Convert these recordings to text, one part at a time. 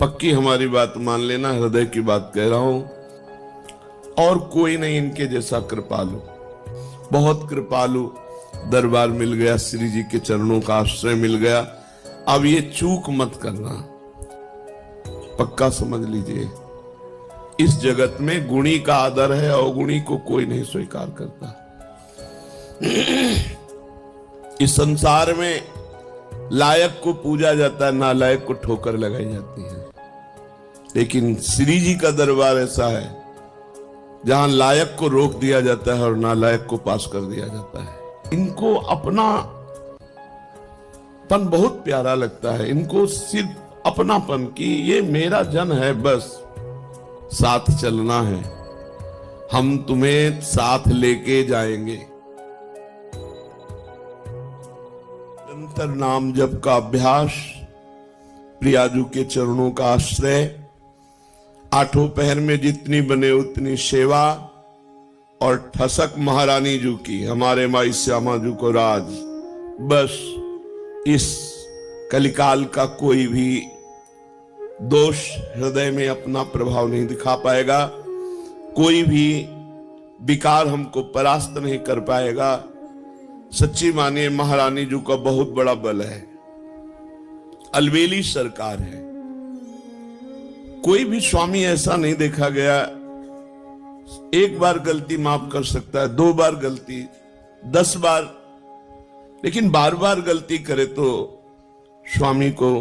पक्की हमारी बात मान लेना, हृदय की बात कह रहा हूं। और कोई नहीं इनके जैसा कृपालु, बहुत कृपालु दरबार मिल गया, श्री जी के चरणों का आश्रय मिल गया। अब ये चूक मत करना, पक्का समझ लीजिए, इस जगत में गुणी का आदर है, अवगुणी को कोई नहीं स्वीकार करता। इस संसार में लायक को पूजा जाता है, नालायक को ठोकर लगाई जाती है। लेकिन श्री जी का दरबार ऐसा है जहां लायक को रोक दिया जाता है और नालायक को पास कर दिया जाता है। इनको अपनापन बहुत प्यारा लगता है, इनको सिर्फ अपनापन की ये मेरा जन है, बस साथ चलना है, हम तुम्हें साथ लेके जाएंगे। निरंतर नाम जप का अभ्यास, प्रियाजू के चरणों का आश्रय, आठों पहर में जितनी बने उतनी सेवा, और ठसक महारानी जू की, हमारे माई श्यामा जू को राज। बस इस कलिकाल का कोई भी दोष हृदय में अपना प्रभाव नहीं दिखा पाएगा, कोई भी विकार हमको परास्त नहीं कर पाएगा। सच्ची मानिए महारानी जू का बहुत बड़ा बल है, अलबेली सरकार है। कोई भी स्वामी ऐसा नहीं देखा गया, एक बार गलती माफ कर सकता है, 2 बार गलती, 10 बार, लेकिन बार बार गलती करे तो स्वामी को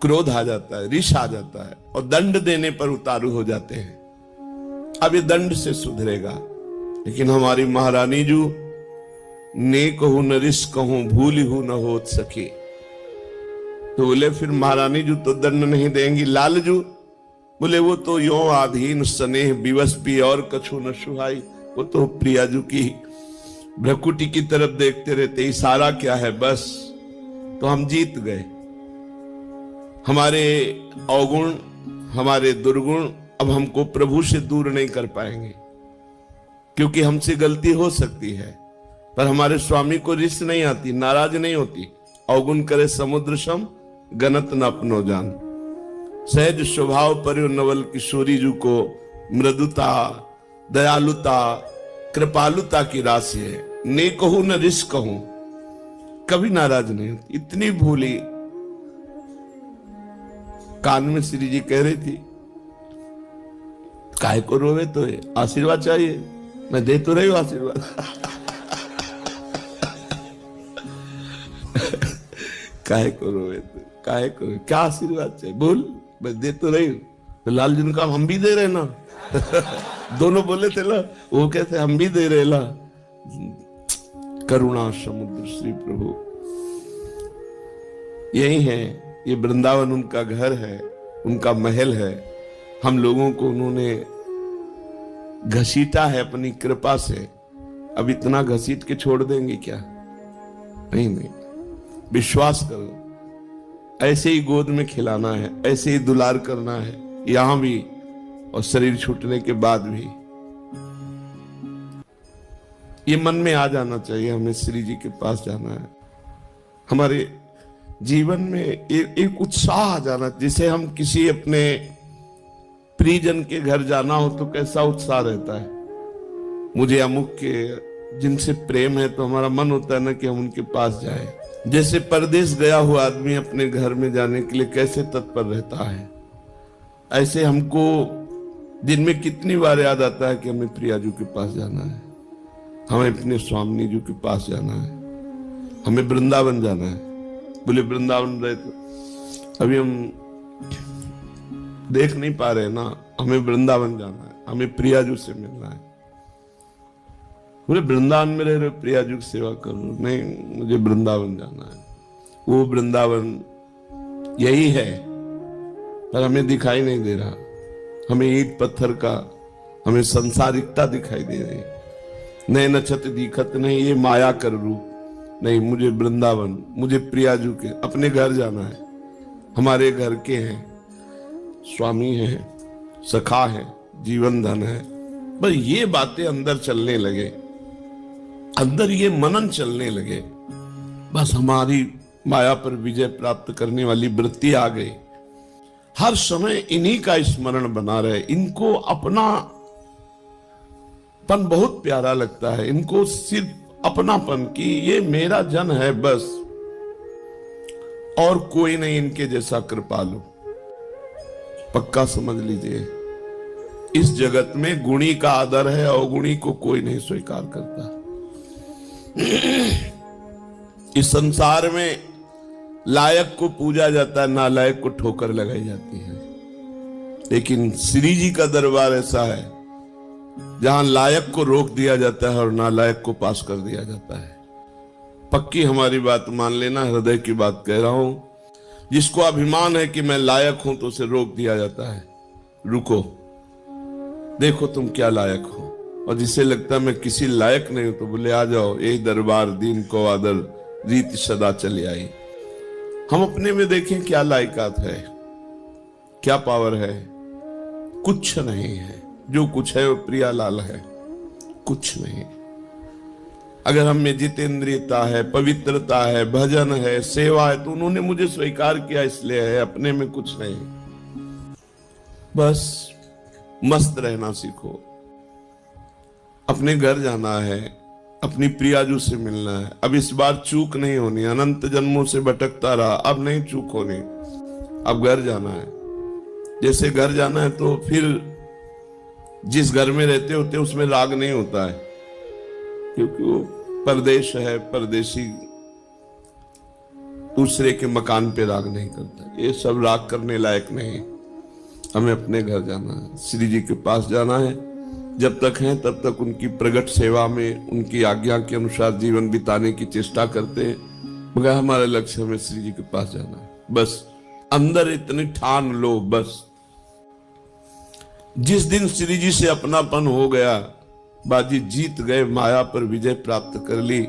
क्रोध आ जाता है, रिश आ जाता है, और दंड देने पर उतारू हो जाते हैं। अब ये दंड से सुधरेगा। लेकिन हमारी महारानी जू ने कहूं न रिश कहूं, भूल हूं न होत सके, तो बोले फिर महारानी जू तो दंड नहीं देंगी। लाल जू बोले वो तो यो आधीन स्नेह विवश भी और कछु न सुहाई, वो तो प्रियाजू की भ्रकुटी की तरफ देखते रहते, इशारा क्या है बस, तो हम जीत गए। हमारे अवगुण, हमारे दुर्गुण अब हमको प्रभु से दूर नहीं कर पाएंगे, क्योंकि हमसे गलती हो सकती है, पर हमारे स्वामी को रिस नहीं आती, नाराज नहीं होती। अवगुण करे समुद्र सम, गनत न अपनो जान। सहज स्वभाव पर नवल किशोरी जू को मृदुता, दयालुता, कृपालुता की राशि है। ने कहूं न रिस कहूं, कभी नाराज नहीं होती, इतनी भूली। कान में श्री जी कह रही थी, काहे को रोवे, तो आशीर्वाद चाहिए, मैं दे तो रही हूं आशीर्वाद। काहे को रोवे, तो काहे को, क्या आशीर्वाद चाहिए बोल, मैं दे तो रही हूं। तो लाल जी ने कहा हम भी दे रहे ना। दोनों बोले थे ना, वो कहते हम भी दे रहे ला। करुणा समुद्र श्री प्रभु यही है, ये वृंदावन उनका घर है, उनका महल है। हम लोगों को उन्होंने घसीटा है अपनी कृपा से। अब इतना घसीट के छोड़ देंगे क्या? नहीं नहीं, विश्वास करो, ऐसे ही गोद में खिलाना है, ऐसे ही दुलार करना है, यहां भी और शरीर छूटने के बाद भी। ये मन में आ जाना चाहिए, हमें श्री जी के पास जाना है। हमारे जीवन में एक उत्साह आ जाना, जिसे हम किसी अपने प्रियजन के घर जाना हो तो कैसा उत्साह रहता है। मुझे अमुक के जिनसे प्रेम है तो हमारा मन होता है ना कि हम उनके पास जाएं। जैसे परदेश गया हुआ आदमी अपने घर में जाने के लिए कैसे तत्पर रहता है, ऐसे हमको दिन में कितनी बार याद आता है कि हमें प्रियाजू के पास जाना है, हमें अपने स्वामी जी के पास जाना है, हमें वृंदावन जाना है। बोले वृंदावन रहे तो अभी हम देख नहीं पा रहे ना, हमें वृंदावन जाना है, हमें प्रियाजू से मिलना है। बोले वृंदावन में रह रहे प्रियाजू की सेवा करो, नहीं मुझे वृंदावन जाना है। वो वृंदावन यही है, पर हमें दिखाई नहीं दे रहा। हमें ईंट पत्थर का, हमें संसारिकता दिखाई दे रही। नए नक्षत दिखत नहीं, ये माया कर रूप नहीं। मुझे वृंदावन, मुझे प्रियाजू के अपने घर जाना है। हमारे घर के हैं, स्वामी हैं, सखा है, जीवन धन है। बस ये बातें अंदर चलने लगे, अंदर ये मनन चलने लगे, बस हमारी माया पर विजय प्राप्त करने वाली वृत्ति आ गई। हर समय इन्हीं का स्मरण बना रहे। इनको अपनापन बहुत प्यारा लगता है, इनको सिर्फ अपनापन की ये मेरा जन है बस, और कोई नहीं इनके जैसा कृपालु। पक्का समझ लीजिए, इस जगत में गुणी का आदर है, अवगुणी को कोई नहीं स्वीकार करता। इस संसार में लायक को पूजा जाता है, नालायक को ठोकर लगाई जाती है। लेकिन श्री जी का दरबार ऐसा है जहां लायक को रोक दिया जाता है और नालायक को पास कर दिया जाता है। पक्की हमारी बात मान लेना, हृदय की बात कह रहा हूं। जिसको अभिमान है कि मैं लायक हूं तो उसे रोक दिया जाता है, रुको देखो तुम क्या लायक हो। और जिसे लगता है मैं किसी लायक नहीं हूं तो बोले आ जाओ, यही दरबार दीन को आदर रीत सदा चली आई। हम अपने में देखें क्या लायकात है, क्या पावर है। कुछ नहीं है, जो कुछ है वो प्रियालाल है, कुछ नहीं। अगर हम में जितेंद्रियता है, पवित्रता है, भजन है, सेवा है, तो उन्होंने मुझे स्वीकार किया इसलिए है, अपने में कुछ नहीं। बस मस्त रहना सीखो। अपने घर जाना है, अपनी प्रियाजू से मिलना है। अब इस बार चूक नहीं होनी, अनंत जन्मों से भटकता रहा, अब नहीं चूक होनी। अब घर जाना है। जैसे घर जाना है तो फिर जिस घर में रहते होते उसमें राग नहीं होता है, क्योंकि वो परदेश है, परदेशी दूसरे के मकान पे राग नहीं करता। ये सब राग करने लायक नहीं। हमें अपने घर जाना है, श्री जी के पास जाना है। जब तक हैं तब तक उनकी प्रगट सेवा में, उनकी आज्ञा के अनुसार जीवन बिताने की चेष्टा करते हैं, मगर हमारा लक्ष्य हमें श्री जी के पास जाना है। बस अंदर इतनी ठान लो, बस जिस दिन श्री जी से अपनापन हो गया, बाजी जीत गए, माया पर विजय प्राप्त कर ली।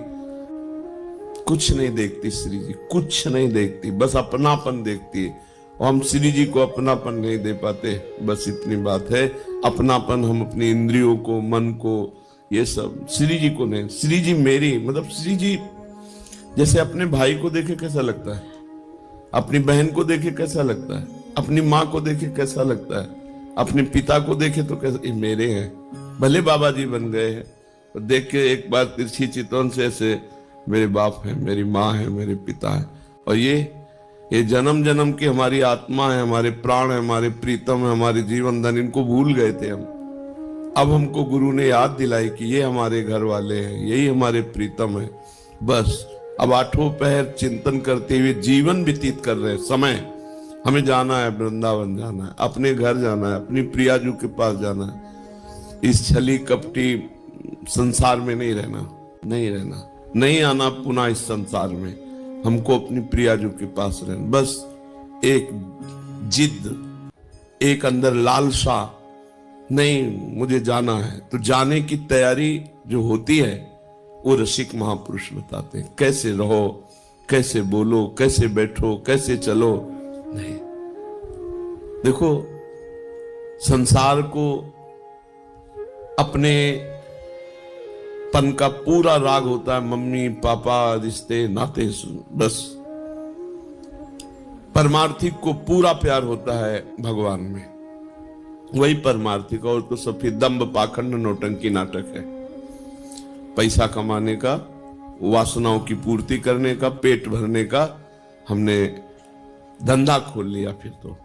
कुछ नहीं देखती श्री जी, कुछ नहीं देखती, बस अपनापन देखती है। और हम श्री जी को अपनापन नहीं दे पाते, बस इतनी बात है। अपनापन हम अपनी इंद्रियों को, मन को, ये सब, श्री जी को नहीं। श्री जी मेरी, मतलब श्री जी जैसे अपने भाई को देखे कैसा लगता है, अपनी बहन को देखे कैसा लगता है, अपनी माँ को देखे कैसा लगता है, अपने पिता को देखे तो कैसा, ये मेरे हैं। भले बाबा जी बन गए हैं, तो देख के एक बार तिरछी चितवन से ऐसे मेरे बाप है, मेरी माँ है, मेरे पिता है। और ये जन्म जन्म की हमारी आत्मा है, हमारे प्राण है, हमारे प्रीतम है, हमारे जीवन धन, इनको भूल गए थे हम। अब हमको गुरु ने याद दिलाई कि ये हमारे घर वाले हैं, यही हमारे प्रीतम है। बस अब आठों पहर चिंतन करते हुए जीवन व्यतीत कर रहे हैं। समय हमें जाना है, वृंदावन जाना है, अपने घर जाना है, अपनी प्रियाजू के पास जाना है। इस छली कपटी संसार में नहीं रहना, नहीं रहना, नहीं आना पुनः इस संसार में। हमको अपनी प्रियाजू के पास रहना। बस एक जिद, एक अंदर लालसा, नहीं मुझे जाना है, तो जाने की तैयारी जो होती है वो रसिक महापुरुष बताते हैं। कैसे रहो, कैसे बोलो, कैसे बैठो, कैसे चलो। नहीं, देखो संसार को अपने पन का पूरा राग होता है, मम्मी पापा, रिश्ते नाते, बस। परमार्थिक को पूरा प्यार होता है भगवान में, वही परमार्थिक। और तो सब फिर दंभ पाखंड नौटंकी नाटक है। पैसा कमाने का, वासनाओं की पूर्ति करने का, पेट भरने का हमने धंधा खोल लिया। फिर तो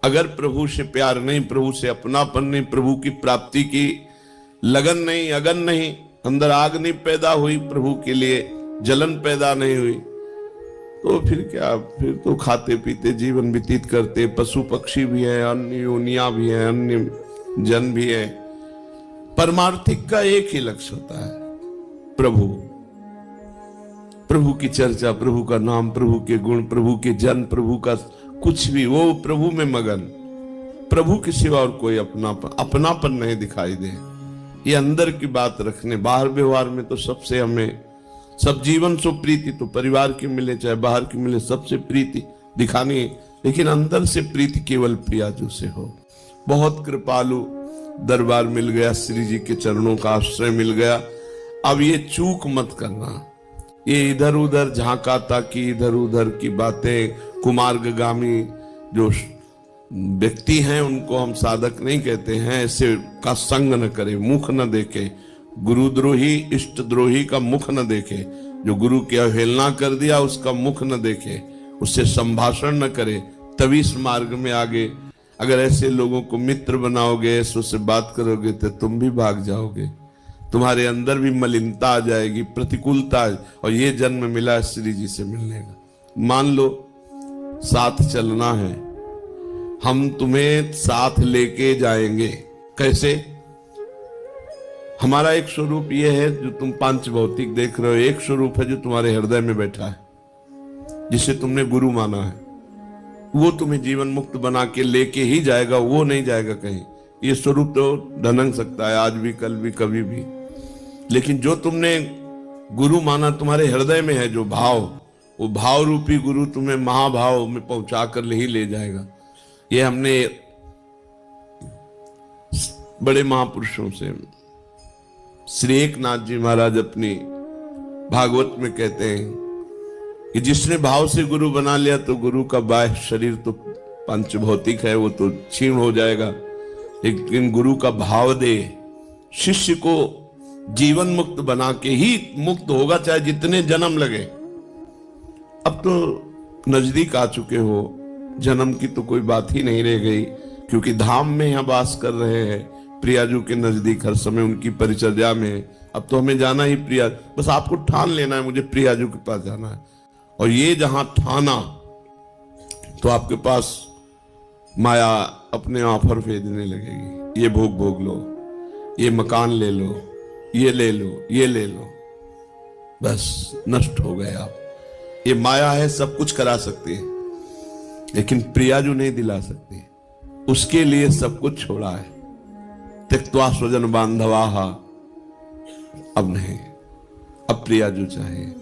अगर प्रभु से प्यार नहीं, प्रभु से अपनापन नहीं, प्रभु की प्राप्ति की लगन नहीं, अगन नहीं, अंदर आग नहीं पैदा हुई, प्रभु के लिए जलन पैदा नहीं हुई, तो फिर क्या, फिर तो खाते पीते जीवन व्यतीत करते। पशु पक्षी भी है, अन्य योनिया भी है, अन्य जन भी है। परमार्थिक का एक ही लक्ष्य होता है, प्रभु। प्रभु की चर्चा, प्रभु का नाम, प्रभु के गुण, प्रभु के जन, प्रभु का कुछ भी, वो प्रभु में मगन। प्रभु के सिवा और कोई अपनापन नहीं दिखाई दे। ये अंदर की बात रखने, बाहर व्यवहार में तो सबसे हमें, सब जीवन सो प्रीति, तो परिवार की मिले चाहे बाहर की मिले, सबसे प्रीति दिखानी है। लेकिन अंदर से प्रीति केवल प्रियाजू से हो। बहुत कृपालु दरबार मिल गया, श्री जी के चरणों का आश्रय मिल गया। अब ये चूक मत करना, ये इधर उधर झांका ताकि, इधर उधर की बातें, कुमार्गगामी जो व्यक्ति हैं उनको हम साधक नहीं कहते हैं। ऐसे का संग न करे, मुख न देखे, गुरुद्रोही इष्ट द्रोही का मुख न देखे। जो गुरु की अवहेलना कर दिया उसका मुख न देखे, उससे संभाषण न करे, तभी इस मार्ग में आगे। अगर ऐसे लोगों को मित्र बनाओगे, ऐसे उससे बात करोगे तो तुम भी भाग जाओगे, तुम्हारे अंदर भी मलिनता आ जाएगी, प्रतिकूलता। और ये जन्म मिला श्री जी से मिलने का। मान लो साथ चलना है, हम तुम्हें साथ लेके जाएंगे। कैसे? हमारा एक स्वरूप ये है जो तुम पांच भौतिक देख रहे हो, एक स्वरूप है जो तुम्हारे हृदय में बैठा है, जिसे तुमने गुरु माना है। वो तुम्हें जीवन मुक्त बना के लेके ही जाएगा, वो नहीं जाएगा कहीं। ये स्वरूप तो ढनक सकता है आज भी, कल भी, कभी भी, लेकिन जो तुमने गुरु माना तुम्हारे हृदय में है, जो भाव, वो भाव रूपी गुरु तुम्हें महाभाव में पहुंचा कर ही ले जाएगा। ये हमने बड़े महापुरुषों से, श्री एकनाथ जी महाराज अपनी भागवत में कहते हैं कि जिसने भाव से गुरु बना लिया तो गुरु का बाह्य शरीर तो पंच भौतिक है, वो तो क्षीण हो जाएगा, लेकिन गुरु का भाव दे शिष्य को जीवन मुक्त बना के ही मुक्त होगा, चाहे जितने जन्म लगे। अब तो नजदीक आ चुके हो, जन्म की तो कोई बात ही नहीं रह गई, क्योंकि धाम में यहां वास कर रहे हैं, प्रियाजू के नजदीक हर समय उनकी परिचर्या में। अब तो हमें जाना ही प्रिया, बस आपको ठान लेना है मुझे प्रियाजू के पास जाना है। और ये जहां ठाना तो आपके पास माया अपने ऑफर भेजने लगेगी, ये भोग भोग लो, ये मकान ले लो, ये ले लो, ये ले लो, बस नष्ट हो गए आप। ये माया है, सब कुछ करा सकती है, लेकिन प्रियाजू नहीं दिला सकती। उसके लिए सब कुछ छोड़ा है। त्यक्त्वा स्वजन बांधवाहा, अब नहीं, अब प्रियाजू चाहिए।